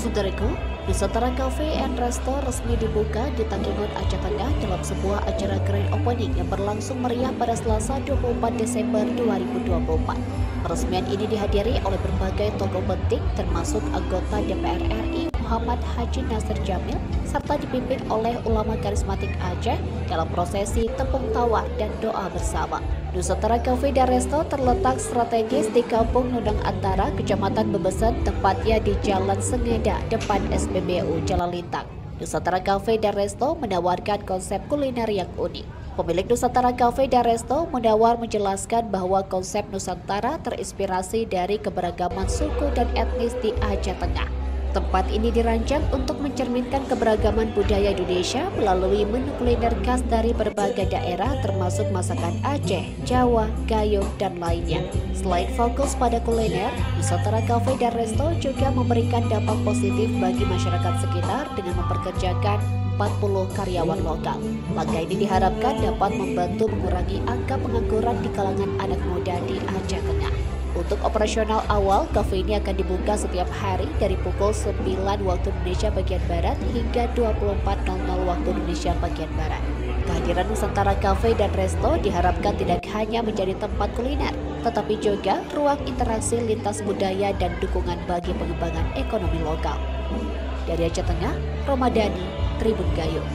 Saudaraku, Nusantara Cafe and Resto resmi dibuka di Tangkingon, Aceh Tengah dalam sebuah acara grand opening yang berlangsung meriah pada Selasa 24 Desember 2024. Peresmian ini dihadiri oleh berbagai tokoh penting termasuk anggota DPR RI Muhammad Haji Nasir Jamil serta dipimpin oleh ulama karismatik Aceh dalam prosesi tepung tawar dan doa bersama. Nusantara Cafe dan Resto terletak strategis di Kampung Nunang Antara, Kecamatan Bebesen, tepatnya di Jalan Sengeda, depan SPBU Jalan Lintang. Nusantara Cafe dan Resto menawarkan konsep kuliner yang unik. Pemilik Nusantara Cafe dan Resto Munawar menjelaskan bahwa konsep Nusantara terinspirasi dari keberagaman suku dan etnis di Aceh Tengah. Tempat ini dirancang untuk mencerminkan keberagaman budaya Indonesia melalui menu kuliner khas dari berbagai daerah termasuk masakan Aceh, Jawa, Gayo, dan lainnya. Selain fokus pada kuliner, Nusantara Cafe dan Resto juga memberikan dampak positif bagi masyarakat sekitar dengan memperkerjakan 40 karyawan lokal. Langkah ini diharapkan dapat membantu mengurangi angka pengangguran di kalangan anak muda di Aceh Tengah. Untuk operasional awal, kafe ini akan dibuka setiap hari dari pukul 9 waktu Indonesia bagian Barat hingga 24.00 waktu Indonesia bagian Barat. Kehadiran Nusantara Cafe dan Resto diharapkan tidak hanya menjadi tempat kuliner, tetapi juga ruang interaksi lintas budaya dan dukungan bagi pengembangan ekonomi lokal. Dari Aceh Tengah, Romadani, Tribun Gayo.